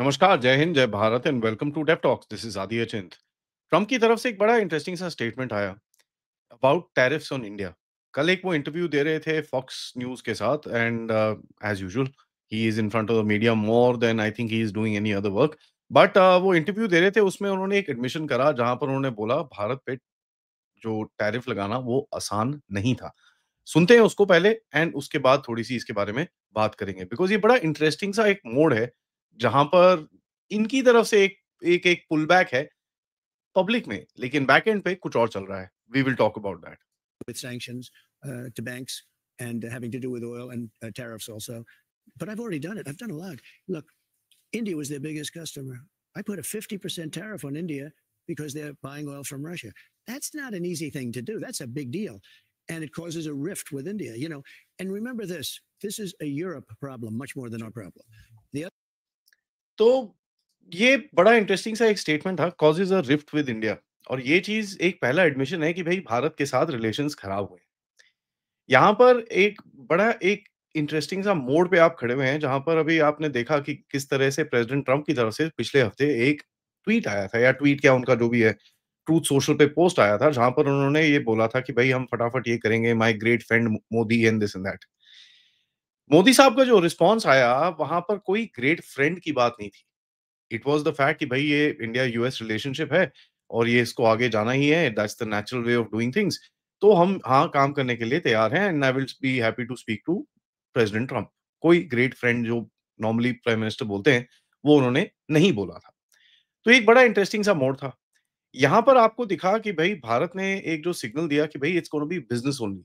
नमस्कार, जय हिंद, जय Bharat and welcome to Dev talks. This is Aditya Chint. Trump की तरफ से एक बड़ा इंटरेस्टिंग सा स्टेटमेंट आया अबाउट टैरिफ्स ऑन इंडिया। कल एक वो इंटरव्यू दे रहे थे फॉक्स न्यूज़ के साथ and as usual he is in front of the media more than I think he is doing any other work. But वो इंटरव्यू दे रहे थे उसमें उन्होंने एक एडमिशन करा जहाँ पर उन्होंने बोला भारत पे जो टैरिफ लगाना वो आसान नहीं था। सुनते हैं उसको पहले एंड उसके बाद थोड़ी-सी इसके बारे में बात करेंगे बिकॉज़ ये बड़ा इंटरेस्टिंग सा एक मोड़ है, जहाँ पर इनकी तरफ से एक पुल बैक है पब्लिक में, लेकिन बैक एंड पे कुछ और चल रहा है। We will talk about that. with sanctions to banks and having to do with oil and tariffs also. But I've already done it. I've done a lot. Look, India was their biggest customer. I put a 50% tariff on India because they're buying oil from Russia. That's not an easy thing to do. That's a big deal. And it causes a rift with India. And remember this is a Europe problem, much more than our problem. The other तो ये बड़ा interesting सा एक statement था, causes a rift with India. और ये चीज़ एक पहला एडमिशन है कि भई भारत के साथ रिलेशंस खराब हुए। यहाँ पर एक इंटरेस्टिंग सा मोड़ पे आप खड़े हुए हैं, जहाँ पर अभी आपने देखा कि किस तरह से प्रेज़िडेंट ट्रम्प की तरफ से पिछले हफ्ते एक ट्वीट आया था या ट्वीट क्या उनका जो भी है, ट्रूथ सोशल पे पोस्ट आया था, जहाँ पर उन्होंने ये बोला था कि भई हम फटाफट ये करेंगे, my great friend Modi and this and that. Modi साहब का जो रिस्पॉन्स आया, वहाँ पर कोई ग्रेट फ्रेंड की बात नहीं थी। इट वाज़ द फैक्ट कि भई ये इंडिया यूएस रिलेशनशिप है और ये इसको आगे जाना ही है, that's the natural way of doing things. तो हम हाँ, काम करने के लिए तैयार हैं and I will be happy to speak to president Trump. कोई ग्रेट फ्रेंड जो नॉर्मली प्राइम मिनिस्टर बोलते हैं, वो उन्होंने नहीं बोला था। तो एक बड़ा इंटरेस्टिंग सा मोड़ था। यहाँ पर आपको दिखा कि भई भारत ने एक जो सिग्नल दिया कि भई it's gonna be business only.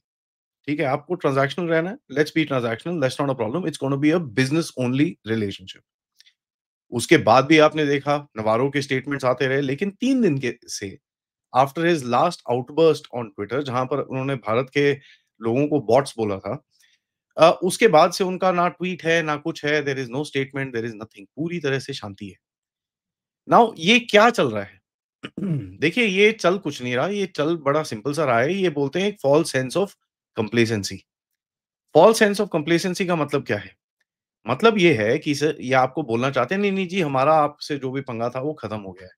ठीक है, आपको ट्रांज़ैक्शनल रहना है, let's be transactional, that's not a problem, it's gonna be a business only relationship. उसके बाद भी आपने देखा नवारो के स्टेटमेंट्स आते रहे, लेकिन 3 दिन के से after his last outburst on Twitter जहाँ पर उन्होंने भारत के लोगों को बॉट्स बोला था, उसके बाद से उनका ना ट्वीट है, ना कुछ है, there is no statement, there is nothing, पूरी तरह से शांति है। नाउ ये क्या चल रहा है? देखिए ये चल कुछ नहीं रहा, ये चल बड़ा सिंपल सा रहा है, ये बोलते हैं एक false sense of complacency. False sense of complacency का मतलब क्या है? मतलब ये है कि सर ये आपको बोलना चाहते हैं, नहीं जी हमारा आपसे जो भी पंगा था वो खत्म हो गया है।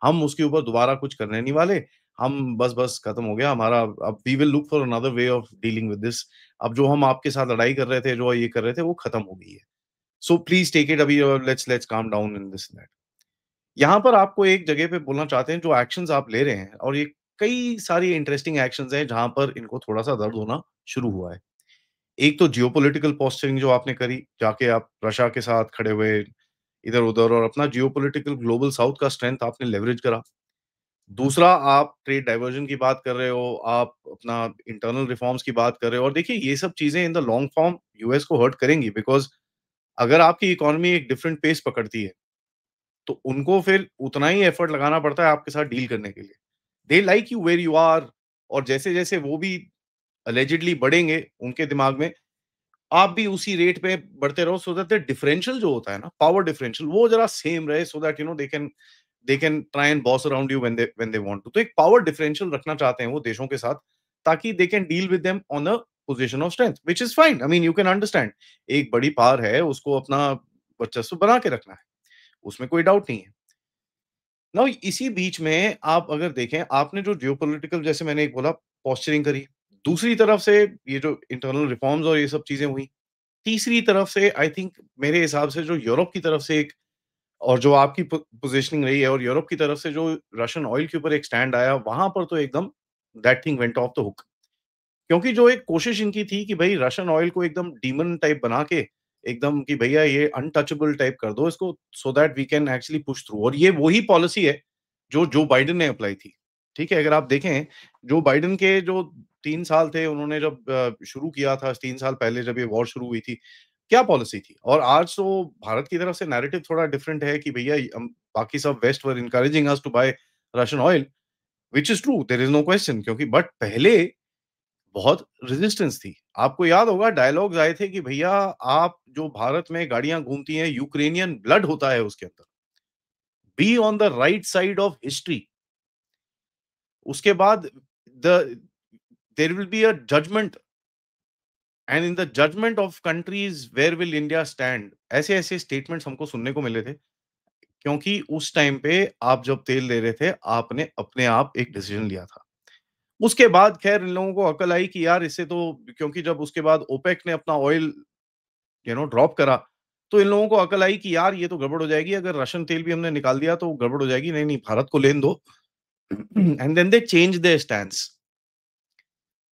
हम उसके ऊपर दोबारा कुछ करने नहीं वाले। हम बस खत्म हो गया हमारा। अब we will look for another way of dealing with this. अब जो हम आपके साथ लड़ाई कर रहे थे, जो ये कर रहे थे वो खत्म हो गई है। सो प्लीज़ टेक इट अभी let's let's calm down in this that. यहाँ पर आपको एक जगह पे बोलना चाहते हैं जो एक्शंस आप ले रहे हैं और ये कई सारी इंटरेस्टिंग एक्शंस हैं जहाँ पर इनको थोड़ा-सा दर्द होना शुरू हुआ है। एक तो जियोपॉलिटिकल पोस्चरिंग जो आपने करी, जाके आप रशिया के साथ खड़े हुए इधर-उधर और अपना जियोपॉलिटिकल ग्लोबल साउथ का स्ट्रेंथ आपने लेवरेज करा। दूसरा आप ट्रेड डाइवर्जन की बात कर रहे हो, आप अपना इंटरनल रिफॉर्म्स की बात कर रहे हो और देखिए ये सब चीज़ें in the long form US को हर्ट करेंगी बिकॉज़ अगर आपकी इकोनॉमी एक डिफरेंट पेस पकड़ती है, तो उनको फिर उतना ही एफर्ट लगाना पड़ता है आपके साथ डील करने के लिए। They like you where you are और जैसे-जैसे वो भी अलिजेडली बढ़ेंगे उनके दिमाग में आप भी उसी रेट पे बढ़ते रहो सो दैट द डिफरेंशियल जो होता है ना, पावर डिफरेंशियल वो ज़रा सेम रहे so that they can try and boss around you when they want to. तो एक पावर डिफरेंशियल रखना चाहते हैं वो देशों के साथ ताकि they can deal with them on a position of strength which is fine. I mean you can understand एक बड़ी पावर है उसको अपना वर्चस्व बना के रखना है, उसमें कोई डाउट नहीं है। नाउ इसी बीच में आप अगर देखें आपने जो जियोपॉलिटिकल जैसे मैंने एक बोला पोस्चरिंग करी, दूसरी तरफ से ये जो इंटरनल रिफॉर्म्स और ये सब चीज़ें हुई। तीसरी तरफ से आई थिंक मेरे हिसाब से जो यूरोप की तरफ से एक और जो आपकी पोजीशनिंग रही है और यूरोप की तरफ से जो रशियन ऑयल के ऊपर एक स्टैंड आया, वहाँ पर तो एकदम that thing went of the hook. क्योंकि जो एक कोशिश इनकी थी कि भई रशियन ऑयल को एकदम डीमन टाइप बना के, एकदम कि भैया ये अनटचेबल टाइप कर दो इसको so that we can actually push through और ये वही पॉलिसी है, जो बाइडेन ने अप्लाई थी। ठीक है? अगर आप देखें, जो बाइडेन के जो 3 साल थे उन्होंने जब शुरू किया था 3 साल पहले जब ये वॉर शुरू हुई थी, क्या पॉलिसी थी? और आज तो भारत की तरफ से नैरेटिव थोड़ा डिफरेंट है कि भैया बाकी सब west were encouraging us to buy Russian oil, which is true, there is no question क्योंकि बट पहले बहुत रेजिस्टेंस थी। आपको याद होगा डायलॉग्स आए थे कि भैया आप जो भारत में गाड़ियाँ घूमती हैं, यूक्रेनियन ब्लड होता है उसके अंदर। Be on the right side of history. उसके बाद the there will be a judgement and in the judgement of countries where will India stand. ऐसे-ऐसे स्टेटमेंट्स हमको सुनने को मिले थे। क्योंकि उस टाइम पे आप जब तेल ले रहे थे, आपने अपने आप एक डिसीजन लिया था। उसके बाद खैर इन लोगों को अकल आई कि यार इससे तो, क्योंकि जब उसके बाद ओपेक ने अपना ऑयल ड्रॉप करा, तो इन लोगों को अकल आई कि यार ये तो गड़बड़ हो जाएगी, अगर रशियन तेल भी हमने निकाल दिया तो गड़बड़ हो जाएगी, नहीं, नहीं भारत को लेने दो। And then they change their stance.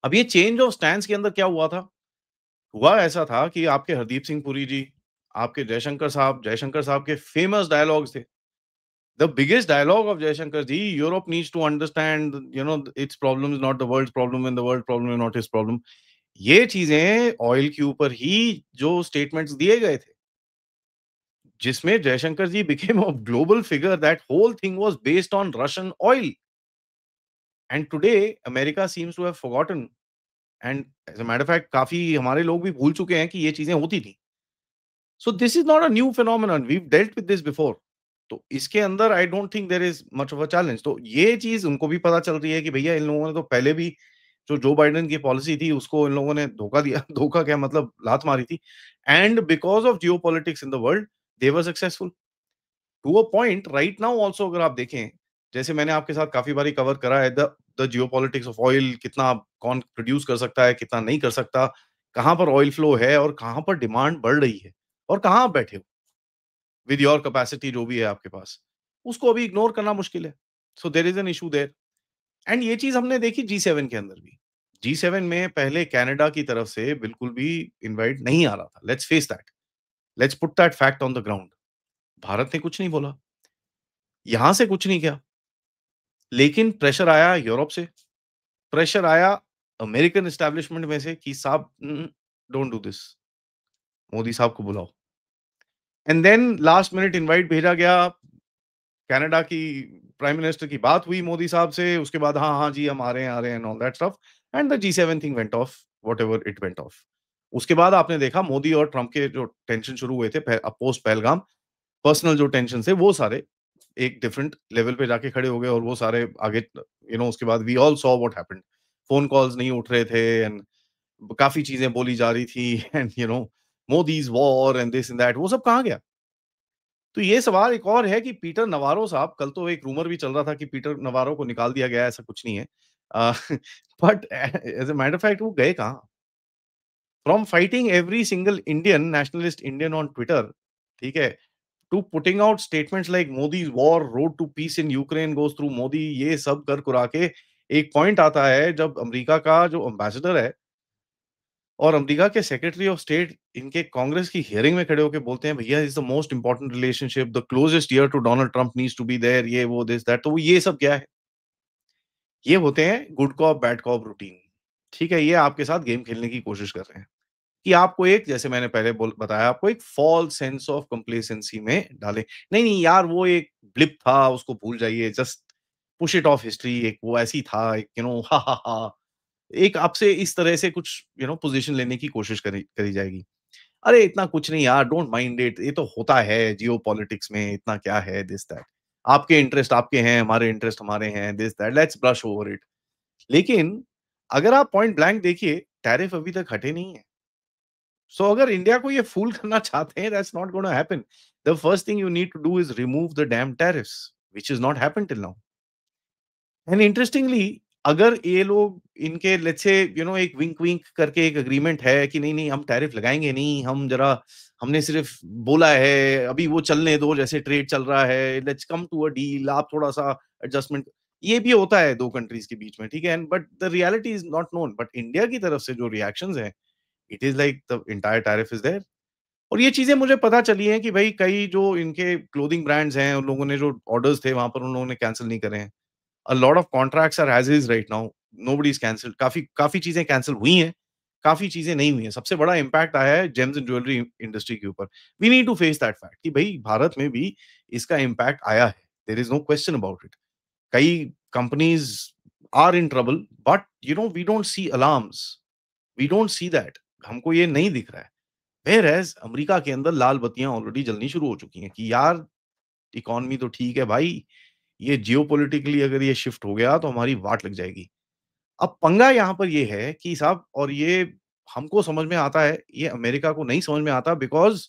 अब ये चेंज ऑफ स्टैंस के अंदर क्या हुआ था? हुआ ऐसा था कि आपके हरदीप सिंह पुरी जी, आपके जयशंकर साहब के फेमस डायलॉग्स थे। The biggest dialogue of Jaishankar ji, Europe needs to understand, its problem is not the world's problem and the world problem is not his problem. ये चीजें ऑयल के ऊपर ही जो स्टेटमेंट्स दिए गए थे, जिसमें जयशंकर जी became a global figure, that whole thing was based on Russian oil. And today America seems to have forgotten, and as a matter of fact काफी हमारे लोग भी भूल चुके हैं कि ये चीजें होती थी। So this is not a new phenomenon. We've dealt with this before. तो इसके अंदर I don't think there is much of a challenge. तो ये चीज उनको भी पता चल रही है कि भैया इन लोगों ने तो पहले भी जो बाइडेन की पॉलिसी थी उसको इन लोगों ने धोखा दिया। धोखा क्या, मतलब लात मारी थी। And because of geopolitics in the world they were successful to a point right now also. अगर आप देखें, जैसे मैंने आपके साथ काफी बारी कवर करा है, द जियोपॉलिटिक्स ऑफ ऑयल, कितना कौन प्रोड्यूस कर सकता है, कितना नहीं कर सकता, कहाँ पर ऑयल फ्लो है और कहाँ पर डिमांड बढ़ रही है, और कहाँ आप बैठे हो विद योर कैपेसिटी जो भी है आपके पास, उसको अभी इग्नोर करना मुश्किल है। So there is an issue there. And ये चीज हमने देखी G7 के अंदर भी। G7 में पहले कनाडा की तरफ से बिल्कुल भी इनवाइट नहीं आ रहा था। Let's face that, let's put that fact on the ground. Bharat ने कुछ नहीं बोला, यहां से कुछ नहीं किया, लेकिन प्रेशर आया यूरोप से, प्रेशर आया अमेरिकन एस्टेब्लिशमेंट में से कि साहब डोंट डू दिस, मोदी साहब को बुलाओ। And then last minute invite भेजा गया, कनाडा की प्राइम मिनिस्टर की बात हुई मोदी साहब से, उसके बाद हाँ, हाँ जी हम आ रहे हैं and all that stuff, and the G7 thing went of whatever it went of. उसके बाद आपने देखा मोदी और ट्रम्प के जो टेंशन शुरू हुए थे पोस्ट पहलगाम, पर्सनल जो टेंशन थे वो सारे एक डिफरेंट लेवल पे जाके खड़े हो गए, और वो सारे आगे उसके बाद we all saw what happened. Phone calls नहीं उठ रहे थे, एंड काफी चीजें बोली जा रही थी, and Modi's war and this and that, वो सब कहाँ गया? तो ये सवाल एक और है कि पीटर नवारो साहब, कल तो एक रूमर भी चल रहा था कि पीटर नवारो को निकाल दिया गया है, ऐसा कुछ नहीं है। Uh, but as a matter of fact वो गए कहाँ? From fighting every single Indian, nationalist Indian on Twitter, ठीक है? To putting out statements like Modi's war, road to peace in Ukraine goes through Modi, ये सब कर कुरा के एक पॉइंट आता है जब अमेरिका का जो एम्बेसडर है और अमेरिका के सेक्रेटरी ऑफ स्टेट इनके कांग्रेस की हियरिंग में खड़े होके बोलते हैं, भैया is the most important relationship, the closest ear to Donald Trump needs to be there, ये वो दिस दैट। तो वो ये सब क्या है? ये होते हैं good cop bad cop routine. ठीक है, ये आपके साथ गेम खेलने की कोशिश कर रहे हैं कि आपको एक, जैसे मैंने पहले बताया, आपको एक फॉल्स सेंस ऑफ कंप्लेसेंसी में डाले। नहीं नहीं यार वो एक ब्लिप था, उसको भूल जाइए, just push it of history, एक वो ऐसी था, एक हा हा हा, एक आपसे इस तरह से कुछ पोजीशन लेने की कोशिश करी करी जाएगी। अरे इतना कुछ नहीं यार, डोंट माइंड इट, ये तो होता है जियोपॉलिटिक्स में, इतना क्या है, दिस दैट। आपके इंटरेस्ट आपके हैं, हमारे इंटरेस्ट हमारे हैं, this that, let's brush over it. लेकिन अगर आप पॉइंट ब्लैंक देखिए, टैरिफ अभी तक हटे नहीं है। सो अगर इंडिया को ये फूल करना चाहते हैं, that's not gonna happen. The first thing you need to do is remove the damn tariffs, which is not happened till now. And interestingly, अगर ये लोग इनके लेट्स से एक विंक विंक करके एक एग्रीमेंट है कि नहीं नहीं हम टैरिफ लगाएंगे नहीं, हम जरा, हमने सिर्फ बोला है, अभी वो चलने दो जैसे ट्रेड चल रहा है, let's come to a deal, आप थोड़ा सा एडजस्टमेंट, ये भी होता है दो कंट्रीज के बीच में, ठीक है, but the reality is not known. But India की तरफ से जो रिएक्शंस हैं, it is like the entire tariff is there. और ये चीजें मुझे पता चली हैं कि भाई कई जो इनके क्लोथिंग ब्रांड्स हैं, उन लोगों ने जो ऑर्डर्स थे वहां पर उन लोगों ने कैंसिल नहीं करे हैं। A lot of contracts are as is right now. Nobody's cancelled. काफ़ी काफ़ी चीज़ें कैंसल हुई हैं, काफ़ी चीज़ें नहीं हुई हैं। सबसे बड़ा इम्पैक्ट आया है जेम्स एंड ज्वेलरी इंडस्ट्री के ऊपर। We need to face that fact कि भई भारत में भी इसका इम्पैक्ट आया है। There is no question about it. कई companies are in trouble, but we don't see alarms, we don't see that. हमको ये नहीं दिख रहा है। व्हेयरएज़ अमेरिका के अंदर लाल बत्तियाँ ऑलरेडी जलनी शुरू हो चुकी हैं कि यार इकोनॉमी तो ठीक है भाई, ये जियोपॉलिटिकली अगर ये शिफ्ट हो गया तो हमारी वाट लग जाएगी। अब पंगा यहाँ पर ये है कि साहब, और ये हमको समझ में आता है, ये अमेरिका को नहीं समझ में आता, बिकॉज़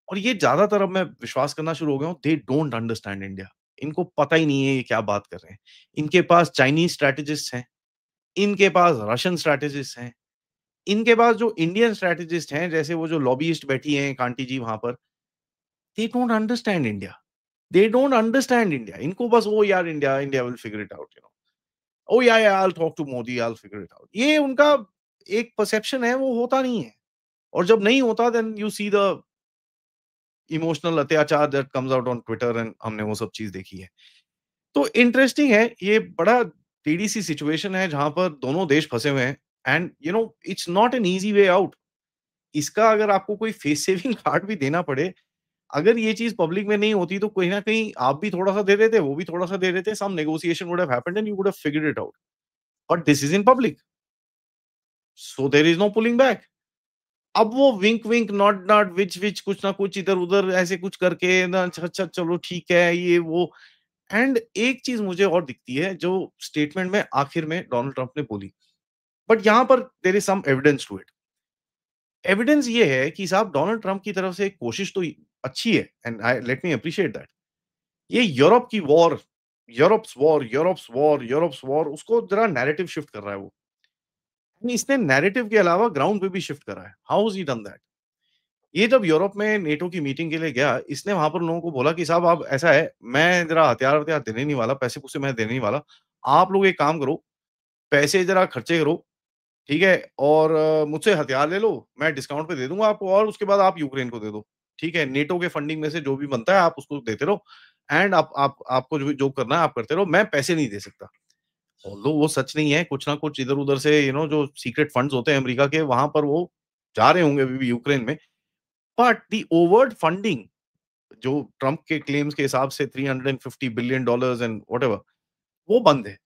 और ये ज़्यादातर अब मैं विश्वास करना शुरू हो गया हूँ, दे डोंट अंडरस्टैंड इंडिया। इनको पता ही नहीं है ये क्या बात कर रहे हैं। इनके पास चाइनीज़ स्ट्रैटेजिस्ट्स हैं, इनके पास रशियन स्ट्रैटेजिस्ट्स हैं, इनके पास जो इंडियन स्ट्रैटेजिस्ट हैं, जैसे वो जो लॉबिइस्ट बैठी हैं कांटी जी वहाँ पर, they don't understand India. They don't understand India. इनको बस वो यार India India will figure it out, oh yeah I will talk to Modi, I will figure it out. ये उनका एक परसेप्शन है, वो होता नहीं है। और जब नहीं होता then you see the emotional अत्याचार that comes out on Twitter and हमने वो सब चीज़ देखी है। तो इंटरेस्टिंग है, ये बड़ा टेढ़ी सी सिचुएशन है जहाँ पर दोनों देश फँसे हुए हैं and it's not an easy way out. इसका अगर आपको कोई फेस सेविंग कार्ड भी देना पड़े, अगर ये चीज़ पब्लिक में नहीं होती तो कहीं न कहीं आप भी थोड़ा-सा दे देते, वो भी थोड़ा-सा दे देते, some negotiation would have happened and you would have figured it out. But this is in public, so there is no pulling back. अब वो विंक विंक, नॉट नॉट, विच कुछ ना कुछ इधर-उधर ऐसे कुछ करके ना, अच्छा अच्छा चलो ठीक है, ये वो। एंड एक चीज़ मुझे और दिखती है जो स्टेटमेंट में आखिर में डोनाल्ड ट्रम्प ने बोली, बट यहाँ पर there is some evidence to it. Evidence ये है कि साहब डोनाल्ड ट्रम्प की तरफ से एक कोशिश तो अच्छी है and I let me appreciate that. ये यूरोप की वॉर, यूरोप्स वॉर उसको जरा नैरेटिव शिफ्ट कर रहा है वो। इसने नैरेटिव के अलावा ग्राउंड पे भी शिफ्ट करा है। How has he done that? ये जब यूरोप में नेटो की मीटिंग के लिए गया, इसने वहाँ पर लोगों को बोला कि साहब अब ऐसा है, मैं ज़रा हथियार-वथियार देने नहीं वाला, पैसे-पूसे मैं देने नहीं वाला। आप लोग एक काम करो, पैसे ज़रा खर्चे करो, ठीक है? और मुझसे हथियार ले लो, मैं डिस्काउंट पे दे दूँगा आपको और उसके बाद आप यूक्रेन को दे दो, ठीक है? नेटो के फंडिंग में से जो भी बनता है आप उसको देते रहो एंड आप आपको जो करना है आप करते रहो, मैं पैसे नहीं दे सकता। ऑल्दो वो सच नहीं है, कुछ ना कुछ इधर-उधर से जो सीक्रेट फंड्स होते हैं अमेरिका के, वहाँ पर वो जा रहे होंगे अभी भी यूक्रेन में। बट द ओवर्ट फंडिंग जो ट्रम्प के क्लेम्स के हिसाब से $350 बिलियन एंड व्हाटएवर, वो बंद है।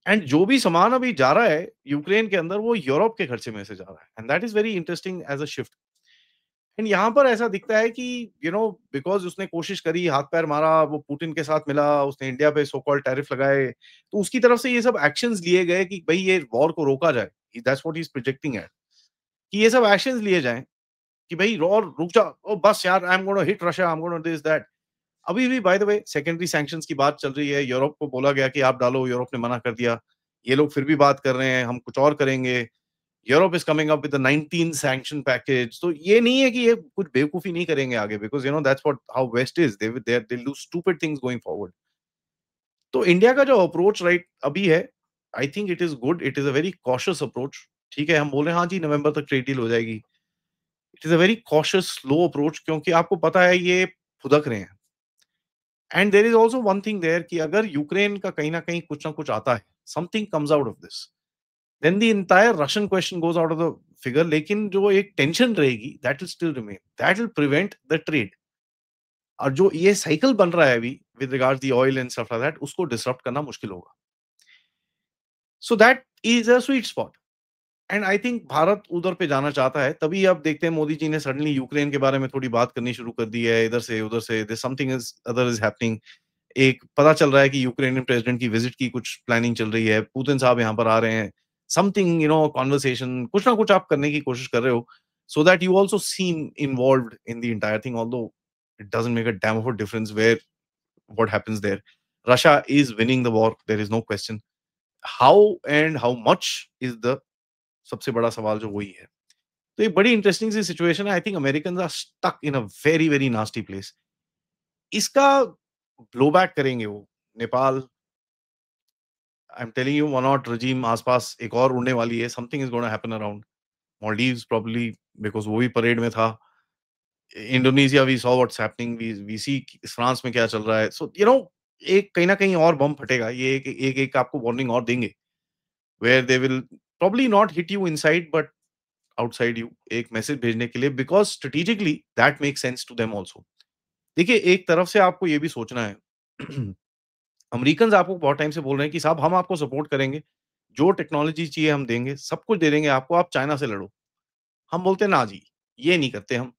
एंड जो भी सामान अभी जा रहा है यूक्रेन के अंदर, वो यूरोप के खर्चे में से जा रहा है and that is very interesting as a shift. And यहाँ पर ऐसा दिखता है कि बिकॉज़ उसने कोशिश करी, हाथ-पैर मारा, वो पुतिन के साथ मिला, उसने इंडिया पे सो कॉल्ड टैरिफ लगाए, तो उसकी तरफ से ये सब एक्शंस लिए गए कि भई ये वॉर को रोका जाए। That's what he is projecting at, कि ये सब एक्शंस लिए जाएँ कि भई और रुक जा, ओह बस यार I am gonna hit Russia, I am gonna this that. अभी भी by the way secondary sanctions की बात चल रही है, यूरोप को बोला गया कि आप डालो, यूरोप ने मना कर दिया। ये लोग फिर भी बात कर रहे हैं, हम कुछ और करेंगे। Europe is coming up with a 19 sanction package. तो ये नहीं है कि ये कुछ बेवकूफ़ी नहीं करेंगे आगे, because that's what how west is, they will do stupid things going forward. तो इंडिया का जो अप्रोच राइट अभी है, I think it is good, it is a very cautious approach. ठीक है, हम बोल रहे हैं हाँ जी, नवंबर तक ट्रेड डील हो जाएगी। It is a very cautious slow approach, क्योंकि आपको पता है ये फुदक रहे हैं। And there is also one thing there कि अगर यूक्रेन का कहीं न कहीं कुछ ना कुछ आता है, something comes out of this, then the entire Russian question goes out of the figure. लेकिन जो एक टेंशन रहेगी, that will still remain, that will prevent the trade. और जो ये साइकिल बन रहा है अभी with regards the oil and stuff like that, उसको डिसरप्ट करना मुश्किल होगा। So that is a sweet spot. And I think Bharat उधर पे जाना चाहता है, तभी आप देखते हैं मोदी जी ने सडनली यूक्रेन के बारे में थोड़ी बात करनी शुरू कर दी है, इधर से उधर से, there something is other is happening. एक पता चल रहा है कि यूक्रेनियन प्रेसिडेंट की विजिट की कुछ प्लानिंग चल रही है, पुतिन साहब यहाँ पर आ रहे हैं, समथिंग कन्वर्सेशन, कुछ ना कुछ आप करने की कोशिश कर रहे हो, so that you also seem involved in the entire thing, although it doesn't make a damn of a difference where what happens there. Russia is winning the war, there is no question. How and how much is the सबसे बड़ा सवाल जो वही है। तो ये बड़ी interesting सी सिचुएशन है। I think Americans are stuck in a very, very nasty place. इसका ब्लो बैक करेंगे वो। Nepal, I am telling you, one not regime आस-पास एक और उड़ने वाली है। Something is gonna happen around Maldives probably, because वो भी परेड में था। Indonesia, we saw what's happening, we see France में क्या चल रहा है। सो एक कहीं न कहीं और बम फटेगा। ये एक आपको वार्निंग और देंगे, where they will probably not hit you inside but outside you, एक मैसेज भेजने के लिए, because strategically that makes sense to them also. देखिए, एक तरफ से आपको ये भी सोचना है, अमेरिकन्स आपको बहुत टाइम से बोल रहे हैं कि साहब हम आपको सपोर्ट करेंगे, जो टेक्नोलॉजी चाहिए हम देंगे, सब कुछ दे देंगे आपको, आप चाइना से लड़ो। हम बोलते हैं ना जी, ये नहीं करते हम।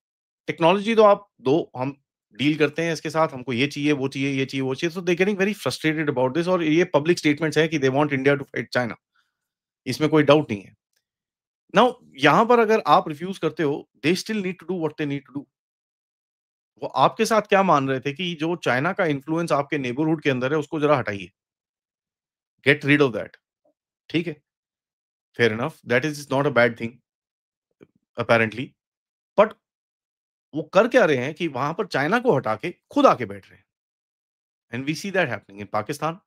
टेक्नोलॉजी तो आप दो, हम डील करते हैं इसके साथ, हमको ये चाहिए, वो चाहिए, ये चाहिए, वो चाहिए। So they getting very frustrated about this, और ये पब्लिक स्टेटमेंट्स हैं कि they want India to fight China. इसमें कोई डाउट नहीं है। नाउ यहाँ पर अगर आप रिफ्यूज़ करते हो, they still need to do what they need to do. वो आपके साथ क्या मान रहे थे कि जो चाइना का इन्फ्लुएंस आपके नेबरहुड के अंदर है, उसको ज़रा हटाइए। Get rid of that. ठीक है, fair enough, that is not a bad thing apparently. But वो कर क्या रहे हैं कि वहाँ पर चाइना को हटा के खुद आके बैठ रहे हैं। And we see that happening in Pakistan,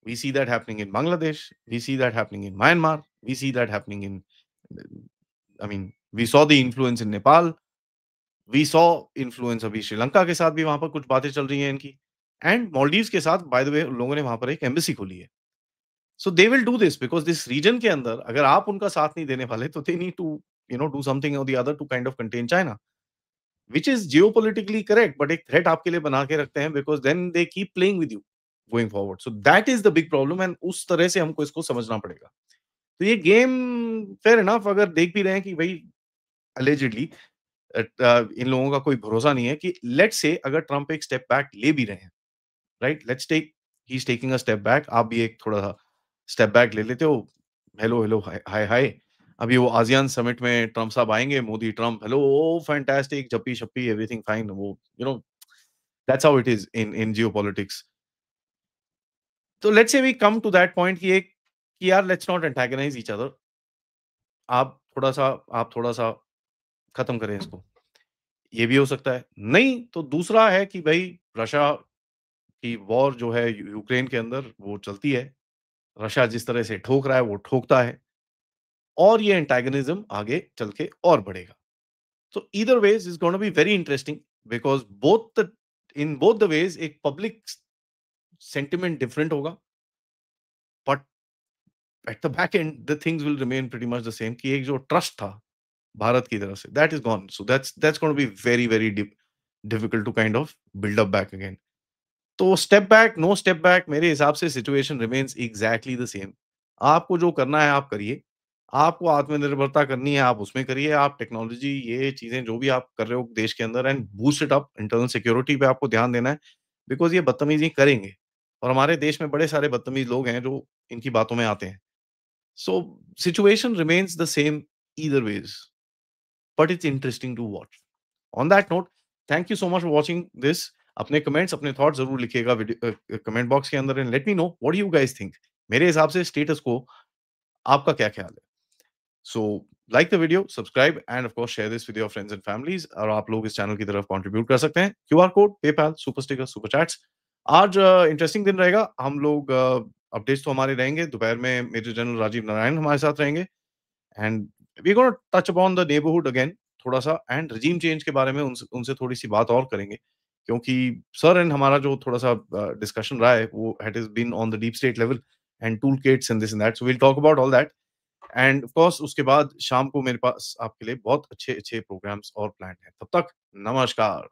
we see that happening in Bangladesh, we see that happening in Myanmar, we see that happening in I mean we saw the influence in Nepal, we saw influence अभी श्रीलंका के साथ भी वहाँ पर कुछ बातें चल रही हैं इनकी। एंड मालदीव्स के साथ बाय द वे उन लोगों ने वहाँ पर एक एम्बेसी खोली है। So they will do this because this region के अंदर अगर आप उनका साथ नहीं देने वाले तो they need to do something और the other to kind of contain China, which is geopolitically correct but एक थ्रेट आपके लिए बना के रखते हैं because then they keep playing with you going forward. So that is the big problem and उस तरह से हमको इसको समझना पड़ेगा। तो ये गेम फेयर इनफ अगर देख भी रहे हैं कि भई अलिजेडली इन लोगों का कोई भरोसा नहीं है कि लेट्स से अगर ट्रम्प एक स्टेप बैक ले भी रहे हैं, right? Let's take he is taking a step back, आप भी एक थोड़ा-सा स्टेप बैक ले लेते हो। Hello, hello, hi, hi, hi. अभी वो आसियान समिट में ट्रम्प साहब आएँगे, Modi, Trump, hello, oh fantastic, जप्पी-शप्पी, एवरीथिंग फाइन। वो that's how it is in geopolitics. तो let's say we come to that point कि यार let's not antagonise each other. आप थोड़ा-सा खत्म करें इसको। ये भी हो सकता है। नहीं, तो दूसरा है कि भई रशिया की वॉर जो है यूक्रेन के अंदर वो चलती है। रशिया जिस तरह से ठोक रहा है वो ठोकता है और ये एंटागोनिज़्म आगे चल के और बढ़ेगा। So either ways is going to be very interesting because in both the ways एक public sentiment different होगा, but at the back end the things will remain pretty much the same कि एक जो trust था भारत की तरफ से that is gone. So that's going to be very very difficult to kind of build up back again. तो step back, no step back मेरे हिसाब से situation remains exactly the same. आपको जो करना है आप करिए। आपको आत्मनिर्भरता करनी है आप उसमें करिए। आप टेक्नोलॉजी ये चीज़ें जो भी आप कर रहे हो देश के अंदर and boost it up, internal security पे आपको ध्यान देना है बिकॉज़ ये बदतमीज़ी करेंगे और हमारे देश में बड़े सारे बदतमीज़ लोग हैं जो इनकी बातों में आते हैं। So situation remains the same either ways but it's interesting to watch. On that note, thank you so much for watching this. अपने कमेंट्स, अपने थॉट्स ज़रूर लिखिएगा कमेंट बॉक्स के अंदर and let me know what do you guys think. मेरे हिसाब से status को आपका क्या ख्याल है? So like the video, subscribe and of course share this with your friends and families और आप लोग इस चैनल की तरफ कंट्रीब्यूट कर सकते हैं। QR code, PayPal, super sticker, super chats. आज इंटरेस्टिंग दिन रहेगा। हम लोग अपडेट्स तो हमारे रहेंगे। दोपहर में मेजर जनरल राजीव नारायण हमारे साथ रहेंगे and we gonna touch upon the neighbourhood again थोड़ा-सा एंड रेजिम चेंज के बारे में उनसे उनसे थोड़ी-सी बात और करेंगे। क्योंकि सर एंड हमारा जो थोड़ा-सा डिस्कशन रहा है वो it has been on the deep state level and tool kits and this and that. So we will talk about all that and of course उसके बाद शाम को मेरे पास आपके लिए बहुत अच्छे-अच्छे प्रोग्राम्स और प्लान्ड हैं। तब तक नमस्कार।